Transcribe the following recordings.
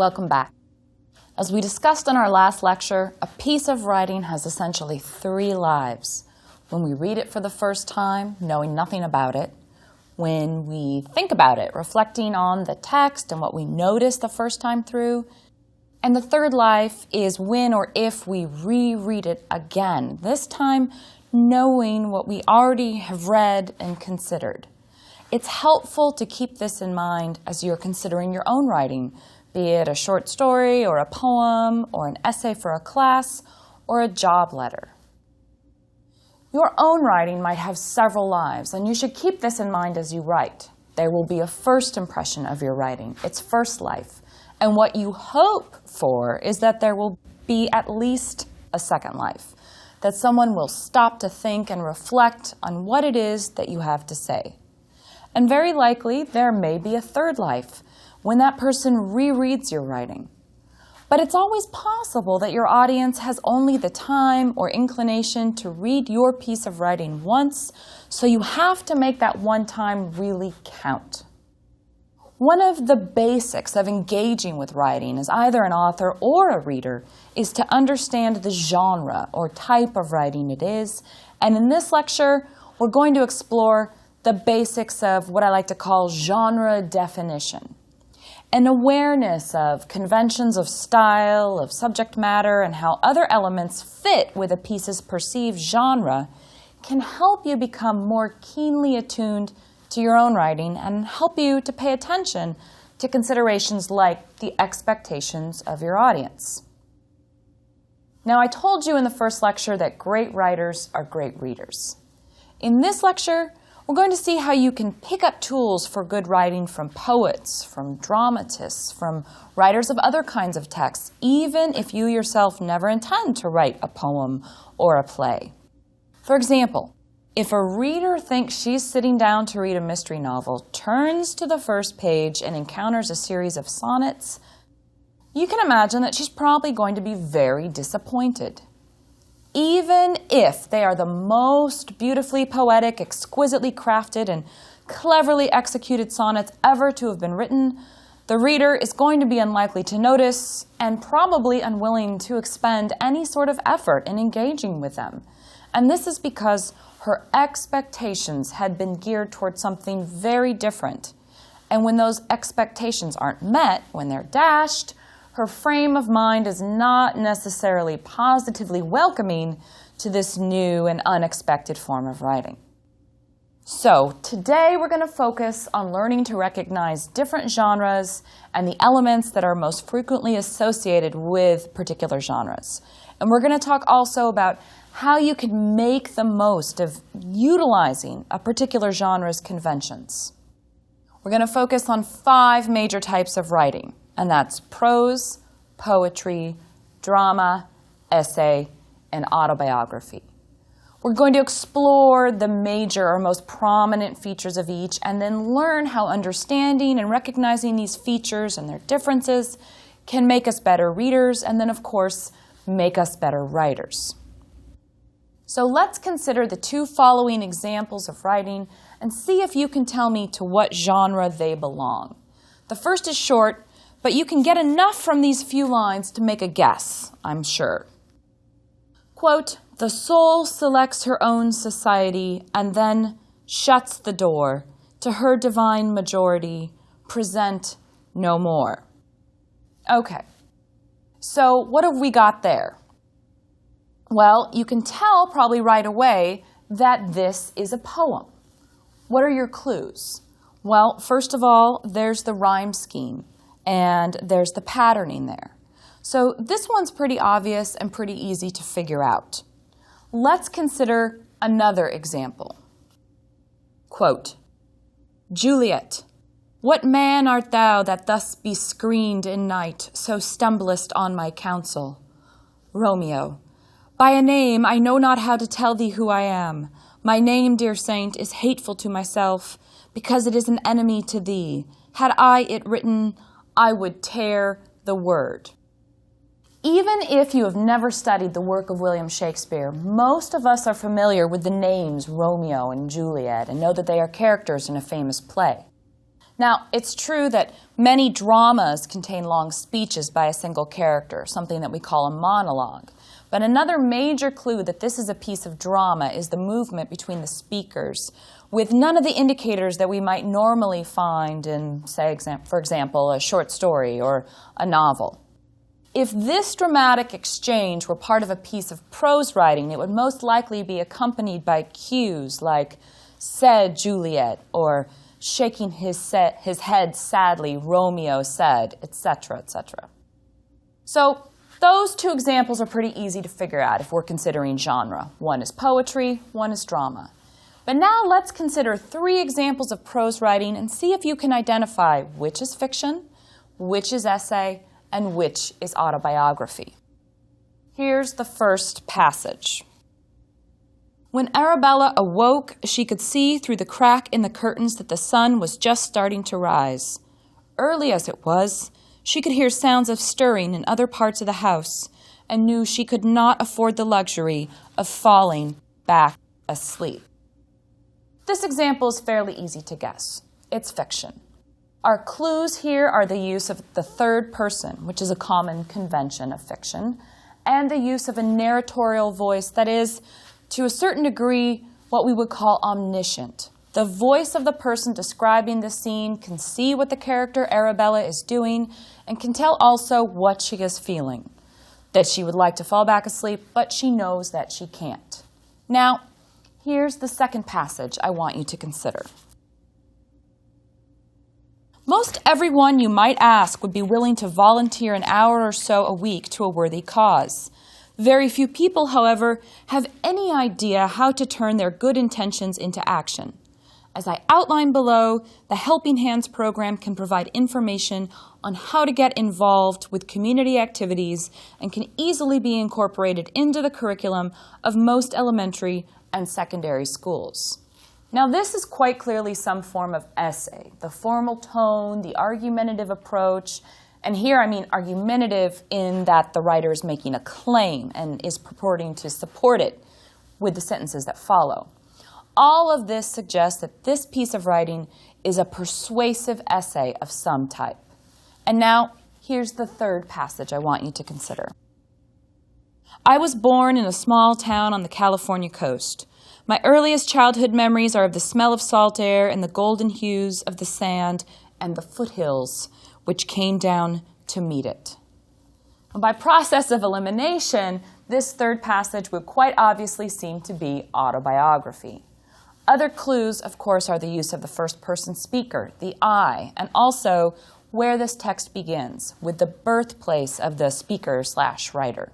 Welcome back. As we discussed in our last lecture, a piece of writing has essentially 3 lives. When we read it for the first time, knowing nothing about it, when we think about it, reflecting on the text and what we noticed the first time through, and the third life is when or if we reread it again, this time knowing what we already have read and considered. It's helpful to keep this in mind as you're considering your own writing, be it a short story or a poem or an essay for a class or a job letter. Your own writing might have several lives, and you should keep this in mind as you write. There will be a first impression of your writing, its first life, and what you hope for is that there will be at least a second life, that someone will stop to think and reflect on what it is that you have to say. And very likely, there may be a third life when that person rereads your writing. But it's always possible that your audience has only the time or inclination to read your piece of writing once, so you have to make that one time really count. One of the basics of engaging with writing as either an author or a reader is to understand the genre or type of writing it is. And in this lecture, we're going to explore the basics of what I like to call genre definition. An awareness of conventions of style, of subject matter, and how other elements fit with a piece's perceived genre can help you become more keenly attuned to your own writing and help you to pay attention to considerations like the expectations of your audience. Now, I told you in the first lecture that great writers are great readers. In this lecture, we're going to see how you can pick up tools for good writing from poets, from dramatists, from writers of other kinds of texts, even if you yourself never intend to write a poem or a play. For example, if a reader thinks she's sitting down to read a mystery novel, turns to the first page and encounters a series of sonnets, you can imagine that she's probably going to be very disappointed. Even if they are the most beautifully poetic, exquisitely crafted, and cleverly executed sonnets ever to have been written, the reader is going to be unlikely to notice and probably unwilling to expend any sort of effort in engaging with them. And this is because her expectations had been geared towards something very different. And when those expectations aren't met, when they're dashed, her frame of mind is not necessarily positively welcoming to this new and unexpected form of writing. So today we're going to focus on learning to recognize different genres and the elements that are most frequently associated with particular genres. And we're going to talk also about how you can make the most of utilizing a particular genre's conventions. We're going to focus on 5 major types of writing. And that's prose, poetry, drama, essay, and autobiography. We're going to explore the major or most prominent features of each and then learn how understanding and recognizing these features and their differences can make us better readers and then, of course, make us better writers. So let's consider the 2 following examples of writing and see if you can tell me to what genre they belong. The first is short, but you can get enough from these few lines to make a guess, I'm sure. Quote, "The soul selects her own society and then shuts the door to her divine majority, present no more." Okay, so what have we got there? Well, you can tell probably right away that this is a poem. What are your clues? Well, first of all, there's the rhyme scheme. And there's the patterning there. So this one's pretty obvious and pretty easy to figure out. Let's consider another example. Quote, "Juliet, what man art thou that thus bescreened in night, so stumblest on my counsel? Romeo, by a name I know not how to tell thee who I am. My name, dear saint, is hateful to myself, because it is an enemy to thee. Had I it written, I would tear the word." Even if you have never studied the work of William Shakespeare, most of us are familiar with the names Romeo and Juliet and know that they are characters in a famous play. Now, it's true that many dramas contain long speeches by a single character, something that we call a monologue. But another major clue that this is a piece of drama is the movement between the speakers, with none of the indicators that we might normally find in, say, for example, a short story or a novel. If this dramatic exchange were part of a piece of prose writing, it would most likely be accompanied by cues like, "said Juliet," or "shaking his head sadly, Romeo said," etc., etc. So those two examples are pretty easy to figure out if we're considering genre. One is poetry, one is drama. But now let's consider 3 examples of prose writing and see if you can identify which is fiction, which is essay, and which is autobiography. Here's the first passage. When Arabella awoke, she could see through the crack in the curtains that the sun was just starting to rise. Early as it was, she could hear sounds of stirring in other parts of the house and knew she could not afford the luxury of falling back asleep. This example is fairly easy to guess. It's fiction. Our clues here are the use of the third person, which is a common convention of fiction, and the use of a narratorial voice that is, to a certain degree, what we would call omniscient. The voice of the person describing the scene can see what the character Arabella is doing and can tell also what she is feeling, that she would like to fall back asleep, but she knows that she can't. Now, here's the second passage I want you to consider. Most everyone you might ask would be willing to volunteer an hour or so a week to a worthy cause. Very few people, however, have any idea how to turn their good intentions into action. As I outline below, the Helping Hands program can provide information on how to get involved with community activities and can easily be incorporated into the curriculum of most elementary and secondary schools. Now, this is quite clearly some form of essay, the formal tone, the argumentative approach, and here I mean argumentative in that the writer is making a claim and is purporting to support it with the sentences that follow. All of this suggests that this piece of writing is a persuasive essay of some type. And now, here's the third passage I want you to consider. I was born in a small town on the California coast. My earliest childhood memories are of the smell of salt air and the golden hues of the sand and the foothills which came down to meet it. And by process of elimination, this third passage would quite obviously seem to be autobiography. Other clues, of course, are the use of the first-person speaker, the I, and also where this text begins, with the birthplace of the speaker/writer.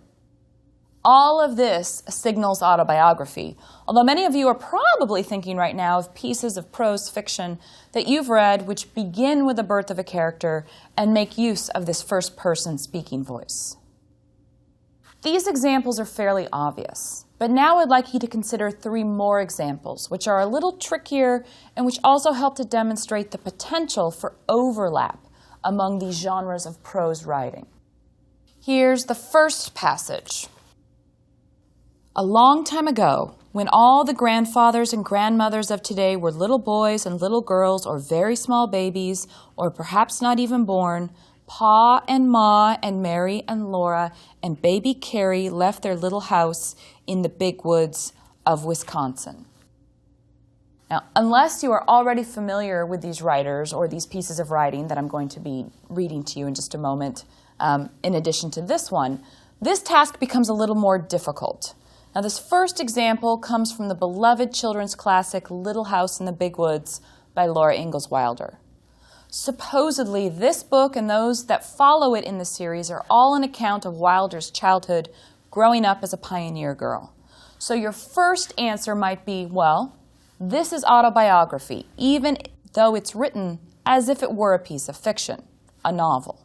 All of this signals autobiography, although many of you are probably thinking right now of pieces of prose fiction that you've read which begin with the birth of a character and make use of this first-person speaking voice. These examples are fairly obvious, but now I'd like you to consider 3 more examples, which are a little trickier and which also help to demonstrate the potential for overlap among these genres of prose writing. Here's the first passage. A long time ago, when all the grandfathers and grandmothers of today were little boys and little girls or very small babies, or perhaps not even born, Pa and Ma and Mary and Laura and baby Carrie left their little house in the big woods of Wisconsin. Now, unless you are already familiar with these writers or these pieces of writing that I'm going to be reading to you in just a moment, in addition to this one, this task becomes a little more difficult. Now, this first example comes from the beloved children's classic Little House in the Big Woods by Laura Ingalls Wilder. Supposedly, this book and those that follow it in the series are all an account of Wilder's childhood growing up as a pioneer girl. So your first answer might be, well, this is autobiography, even though it's written as if it were a piece of fiction, a novel.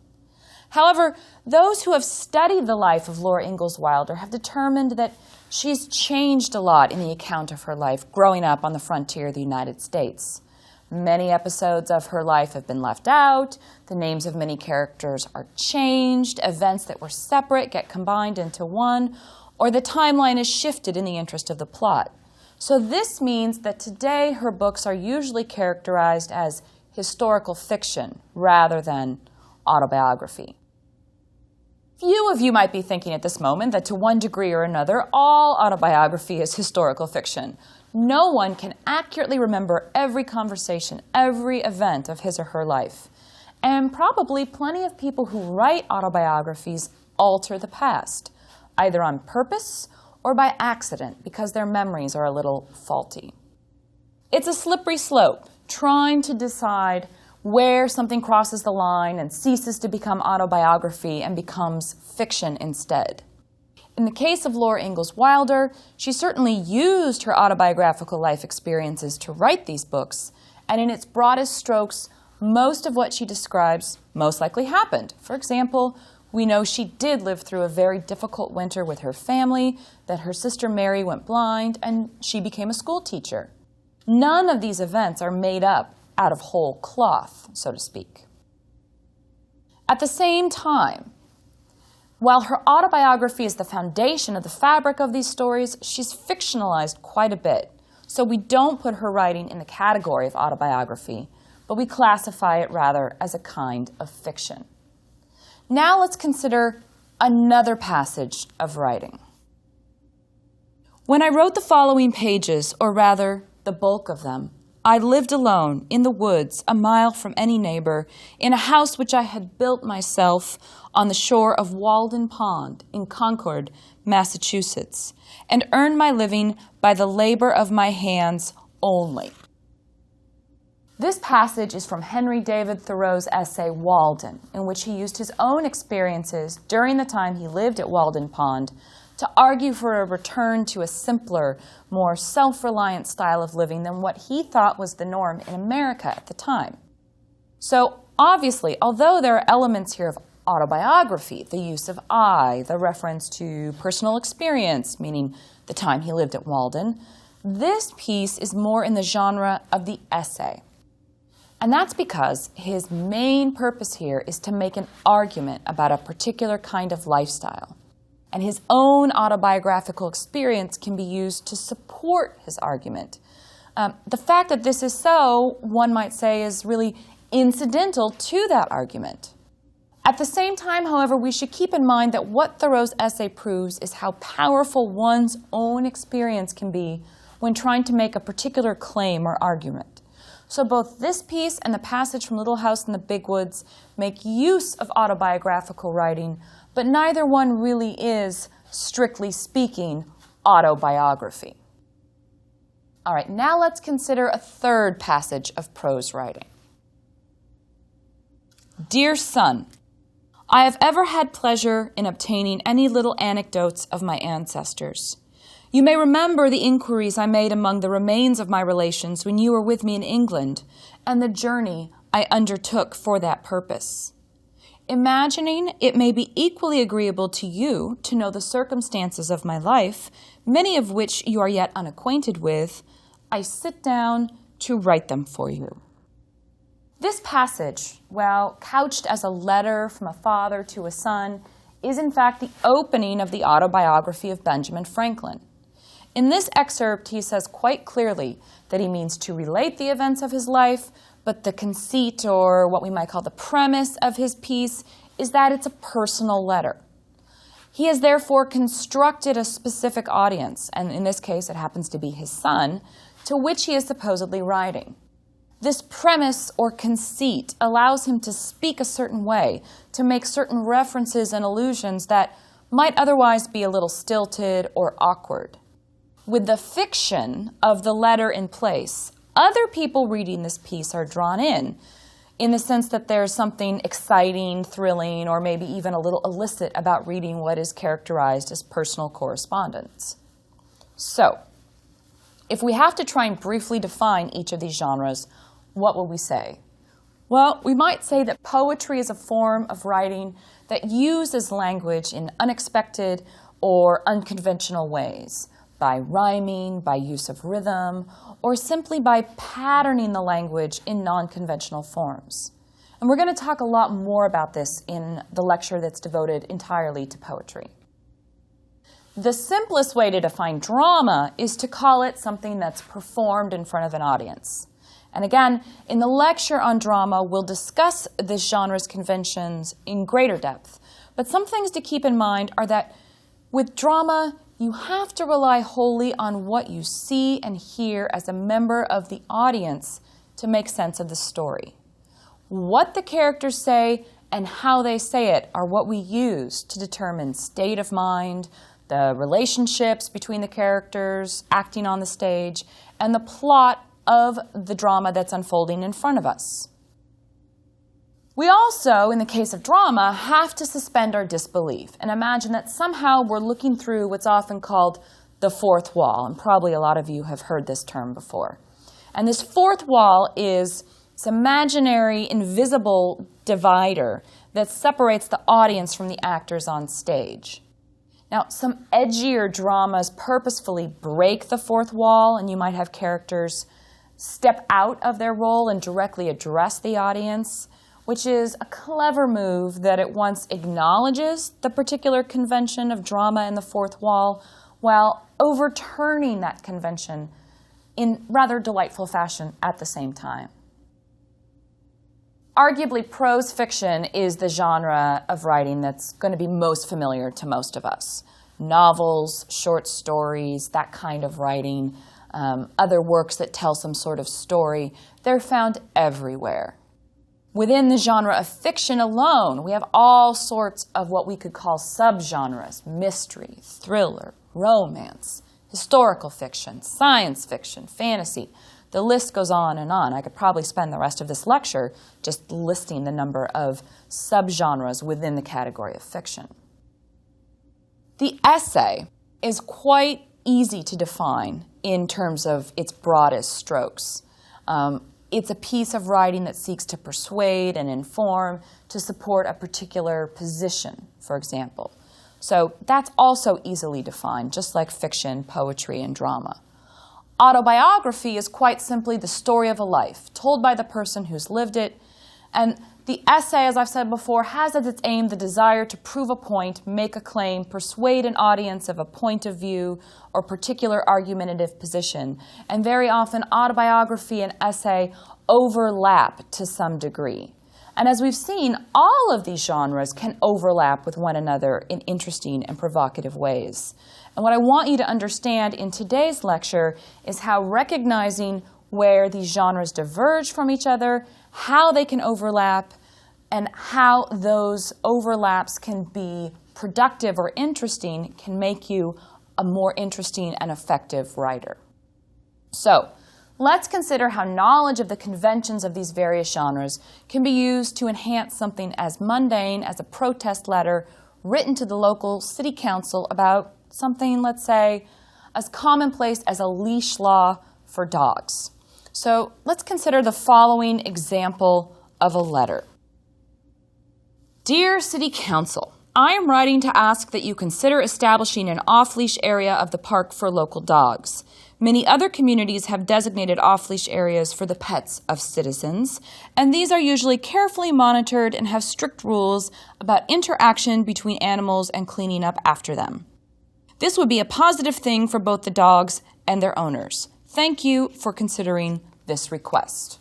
However, those who have studied the life of Laura Ingalls Wilder have determined that she's changed a lot in the account of her life growing up on the frontier of the United States. Many episodes of her life have been left out, the names of many characters are changed, events that were separate get combined into one, or the timeline is shifted in the interest of the plot. So this means that today her books are usually characterized as historical fiction rather than autobiography. Few of you might be thinking at this moment that to one degree or another, all autobiography is historical fiction. No one can accurately remember every conversation, every event of his or her life. And probably plenty of people who write autobiographies alter the past, either on purpose or by accident because their memories are a little faulty. It's a slippery slope, trying to decide where something crosses the line and ceases to become autobiography and becomes fiction instead. In the case of Laura Ingalls Wilder, she certainly used her autobiographical life experiences to write these books, and in its broadest strokes, most of what she describes most likely happened. For example, we know she did live through a very difficult winter with her family, that her sister Mary went blind, and she became a school teacher. None of these events are made up out of whole cloth, so to speak. At the same time, while her autobiography is the foundation of the fabric of these stories, she's fictionalized quite a bit. So we don't put her writing in the category of autobiography, but we classify it rather as a kind of fiction. Now let's consider another passage of writing. When I wrote the following pages, or rather, the bulk of them, I lived alone in the woods, a mile from any neighbor, in a house which I had built myself on the shore of Walden Pond in Concord, Massachusetts, and earned my living by the labor of my hands only. This passage is from Henry David Thoreau's essay Walden, in which he used his own experiences during the time he lived at Walden Pond to argue for a return to a simpler, more self-reliant style of living than what he thought was the norm in America at the time. So, obviously, although there are elements here of autobiography, the use of I, the reference to personal experience, meaning the time he lived at Walden, this piece is more in the genre of the essay. And that's because his main purpose here is to make an argument about a particular kind of lifestyle. And his own autobiographical experience can be used to support his argument. The fact that this is so, one might say, is really incidental to that argument. At the same time, however, we should keep in mind that what Thoreau's essay proves is how powerful one's own experience can be when trying to make a particular claim or argument. So both this piece and the passage from Little House in the Big Woods make use of autobiographical writing, but neither one really is, strictly speaking, autobiography. All right, now let's consider a third passage of prose writing. Dear son, I have ever had pleasure in obtaining any little anecdotes of my ancestors. You may remember the inquiries I made among the remains of my relations when you were with me in England, and the journey I undertook for that purpose. Imagining it may be equally agreeable to you to know the circumstances of my life, many of which you are yet unacquainted with, I sit down to write them for you. This passage, while couched as a letter from a father to a son, is in fact the opening of the autobiography of Benjamin Franklin. In this excerpt, he says quite clearly that he means to relate the events of his life, but the conceit, or what we might call the premise of his piece, is that it's a personal letter. He has therefore constructed a specific audience, and in this case it happens to be his son, to which he is supposedly writing. This premise or conceit allows him to speak a certain way, to make certain references and allusions that might otherwise be a little stilted or awkward. With the fiction of the letter in place, other people reading this piece are drawn in the sense that there's something exciting, thrilling, or maybe even a little illicit about reading what is characterized as personal correspondence. So, if we have to try and briefly define each of these genres, what will we say? Well, we might say that poetry is a form of writing that uses language in unexpected or unconventional ways, by rhyming, by use of rhythm, or simply by patterning the language in non-conventional forms. And we're going to talk a lot more about this in the lecture that's devoted entirely to poetry. The simplest way to define drama is to call it something that's performed in front of an audience. And again, in the lecture on drama, we'll discuss this genre's conventions in greater depth. But some things to keep in mind are that with drama, you have to rely wholly on what you see and hear as a member of the audience to make sense of the story. What the characters say and how they say it are what we use to determine state of mind, the relationships between the characters acting on the stage, and the plot of the drama that's unfolding in front of us. We also, in the case of drama, have to suspend our disbelief and imagine that somehow we're looking through what's often called the fourth wall, and probably a lot of you have heard this term before. And this fourth wall is this imaginary, invisible divider that separates the audience from the actors on stage. Now, some edgier dramas purposefully break the fourth wall, and you might have characters step out of their role and directly address the audience, which is a clever move that at once acknowledges the particular convention of drama in the fourth wall while overturning that convention in rather delightful fashion at the same time. Arguably, prose fiction is the genre of writing that's going to be most familiar to most of us. Novels, short stories, that kind of writing, other works that tell some sort of story, they're found everywhere. Within the genre of fiction alone, we have all sorts of what we could call subgenres: mystery, thriller, romance, historical fiction, science fiction, fantasy. The list goes on and on. I could probably spend the rest of this lecture just listing the number of subgenres within the category of fiction. The essay is quite easy to define in terms of its broadest strokes. It's a piece of writing that seeks to persuade and inform, to support a particular position, for example. So that's also easily defined, just like fiction, poetry, and drama. Autobiography is quite simply the story of a life, told by the person who's lived it. And the essay, as I've said before, has as its aim the desire to prove a point, make a claim, persuade an audience of a point of view or particular argumentative position. And very often, autobiography and essay overlap to some degree. And as we've seen, all of these genres can overlap with one another in interesting and provocative ways. And what I want you to understand in today's lecture is how recognizing where these genres diverge from each other, how they can overlap, and how those overlaps can be productive or interesting can make you a more interesting and effective writer. So, let's consider how knowledge of the conventions of these various genres can be used to enhance something as mundane as a protest letter written to the local city council about something, let's say, as commonplace as a leash law for dogs. So let's consider the following example of a letter. Dear City Council, I am writing to ask that you consider establishing an off-leash area of the park for local dogs. Many other communities have designated off-leash areas for the pets of citizens, and these are usually carefully monitored and have strict rules about interaction between animals and cleaning up after them. This would be a positive thing for both the dogs and their owners. Thank you for considering this request.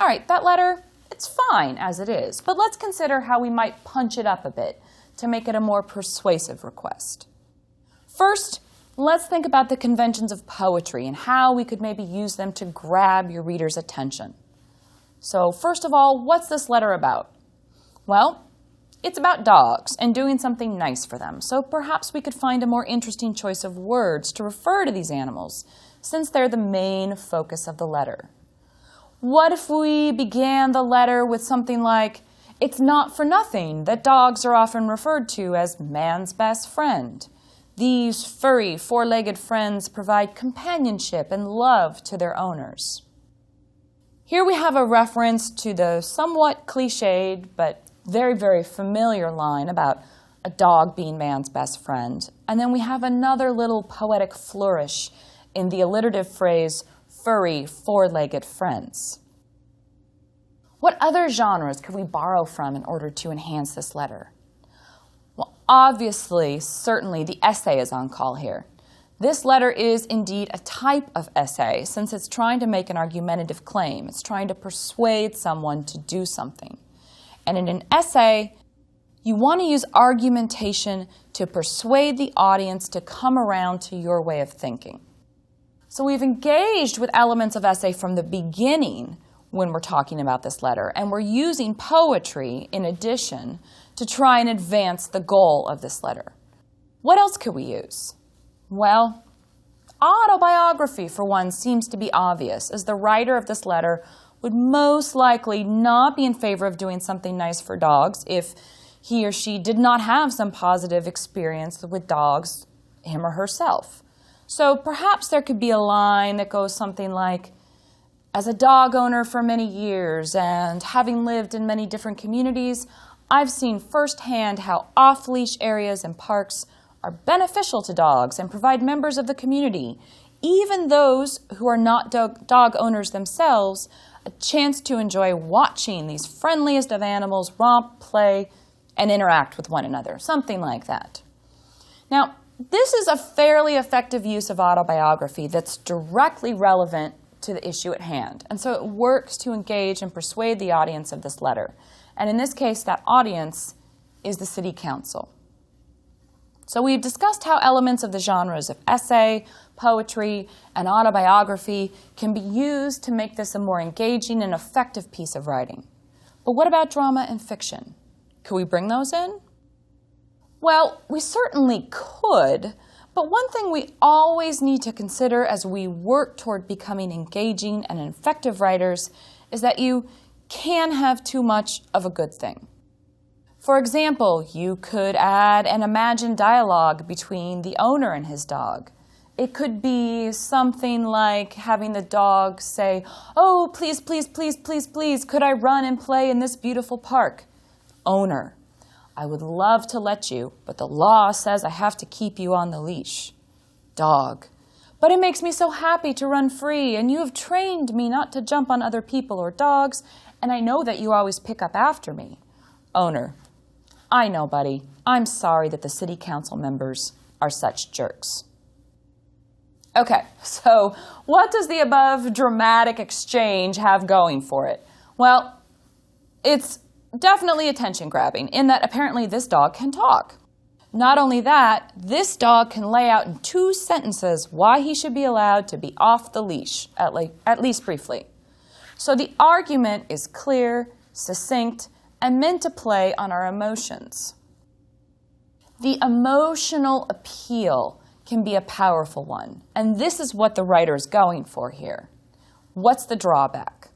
All right, that letter, it's fine as it is, but let's consider how we might punch it up a bit to make it a more persuasive request. First, let's think about the conventions of poetry and how we could maybe use them to grab your reader's attention. So first of all, what's this letter about? Well, it's about dogs and doing something nice for them, so perhaps we could find a more interesting choice of words to refer to these animals, since they're the main focus of the letter. What if we began the letter with something like, "It's not for nothing that dogs are often referred to as man's best friend. These furry, four-legged friends provide companionship and love to their owners." Here we have a reference to the somewhat cliched but very, very familiar line about a dog being man's best friend. And then we have another little poetic flourish in the alliterative phrase, furry, four-legged friends. What other genres could we borrow from in order to enhance this letter? Well, obviously, certainly, the essay is on call here. This letter is indeed a type of essay, since it's trying to make an argumentative claim. It's trying to persuade someone to do something. And in an essay, you want to use argumentation to persuade the audience to come around to your way of thinking. So we've engaged with elements of essay from the beginning when we're talking about this letter, and we're using poetry in addition to try and advance the goal of this letter. What else could we use? Well, autobiography, for one, seems to be obvious, as the writer of this letter would most likely not be in favor of doing something nice for dogs if he or she did not have some positive experience with dogs, him or herself. So perhaps there could be a line that goes something like, as a dog owner for many years and having lived in many different communities, I've seen firsthand how off-leash areas and parks are beneficial to dogs and provide members of the community, even those who are not dog owners themselves, a chance to enjoy watching these friendliest of animals romp, play, and interact with one another, something like that. Now, this is a fairly effective use of autobiography that's directly relevant to the issue at hand, and so it works to engage and persuade the audience of this letter. And in this case, that audience is the city council. So we've discussed how elements of the genres of essay, poetry, and autobiography can be used to make this a more engaging and effective piece of writing. But what about drama and fiction? Could we bring those in? Well, we certainly could, but one thing we always need to consider as we work toward becoming engaging and effective writers is that you can have too much of a good thing. For example, you could add an imagined dialogue between the owner and his dog. It could be something like having the dog say, "Oh, please, please, please, please, please, could I run and play in this beautiful park?" Owner: "I would love to let you, but the law says I have to keep you on the leash." Dog: "But it makes me so happy to run free, and you have trained me not to jump on other people or dogs, and I know that you always pick up after me." Owner: "I know, buddy. I'm sorry that the city council members are such jerks." Okay, so what does the above dramatic exchange have going for it? Well, it's definitely attention-grabbing in that apparently this dog can talk. Not only that, this dog can lay out in 2 sentences why he should be allowed to be off the leash, at least briefly. So the argument is clear, succinct, and meant to play on our emotions. The emotional appeal can be a powerful one, and this is what the writer is going for here. What's the drawback?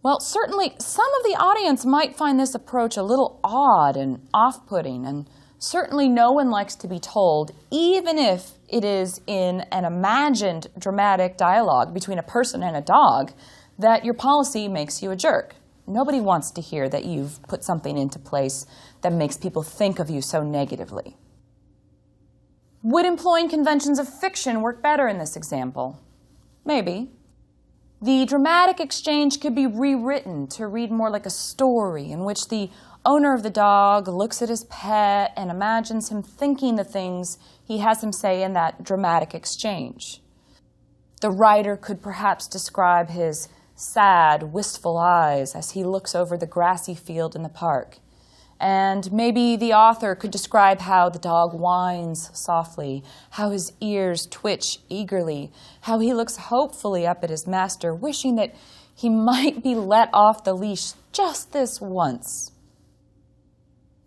Well, certainly some of the audience might find this approach a little odd and off-putting, and certainly no one likes to be told, even if it is in an imagined dramatic dialogue between a person and a dog, that your policy makes you a jerk. Nobody wants to hear that you've put something into place that makes people think of you so negatively. Would employing conventions of fiction work better in this example? Maybe. The dramatic exchange could be rewritten to read more like a story in which the owner of the dog looks at his pet and imagines him thinking the things he has him say in that dramatic exchange. The writer could perhaps describe his sad, wistful eyes as he looks over the grassy field in the park. And maybe the author could describe how the dog whines softly, how his ears twitch eagerly, how he looks hopefully up at his master, wishing that he might be let off the leash just this once.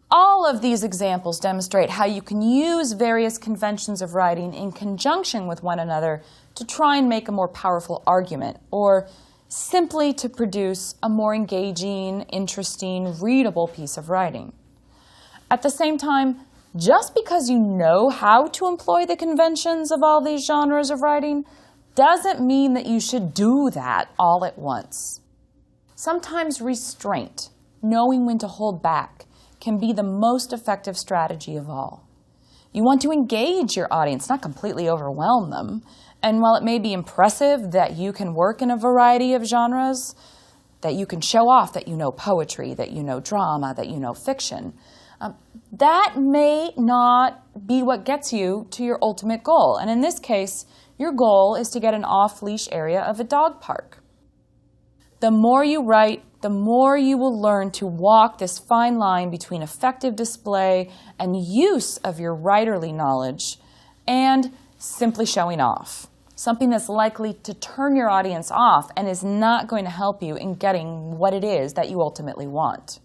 All of these examples demonstrate how you can use various conventions of writing in conjunction with one another to try and make a more powerful argument, or simply to produce a more engaging, interesting, readable piece of writing. At the same time, just because you know how to employ the conventions of all these genres of writing doesn't mean that you should do that all at once. Sometimes restraint, knowing when to hold back, can be the most effective strategy of all. You want to engage your audience, not completely overwhelm them. And while it may be impressive that you can work in a variety of genres, that you can show off that you know poetry, that you know drama, that you know fiction, that may not be what gets you to your ultimate goal. And in this case, your goal is to get an off-leash area of a dog park. The more you write, the more you will learn to walk this fine line between effective display and use of your writerly knowledge and simply showing off. Something that's likely to turn your audience off and is not going to help you in getting what it is that you ultimately want.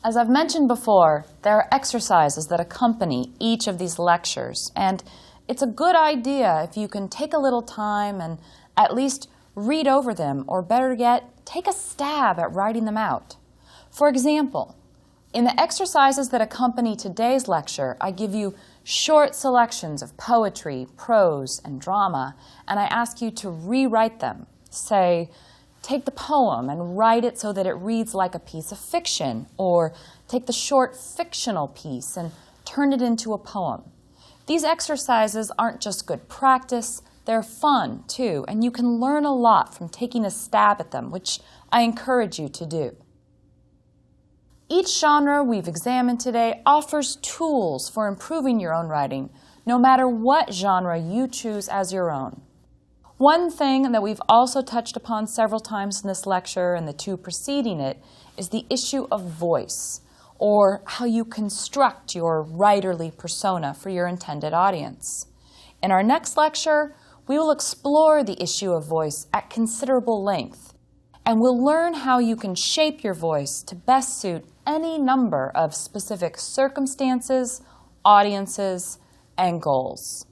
As I've mentioned before, there are exercises that accompany each of these lectures, and it's a good idea if you can take a little time and at least read over them, or better yet, take a stab at writing them out. For example, in the exercises that accompany today's lecture, I give you short selections of poetry, prose, and drama, and I ask you to rewrite them. Say, take the poem and write it so that it reads like a piece of fiction, or take the short fictional piece and turn it into a poem. These exercises aren't just good practice, they're fun too, and you can learn a lot from taking a stab at them, which I encourage you to do. Each genre we've examined today offers tools for improving your own writing, no matter what genre you choose as your own. One thing that we've also touched upon several times in this lecture and the two preceding it is the issue of voice, or how you construct your writerly persona for your intended audience. In our next lecture, we will explore the issue of voice at considerable length, and we'll learn how you can shape your voice to best suit any number of specific circumstances, audiences, and goals.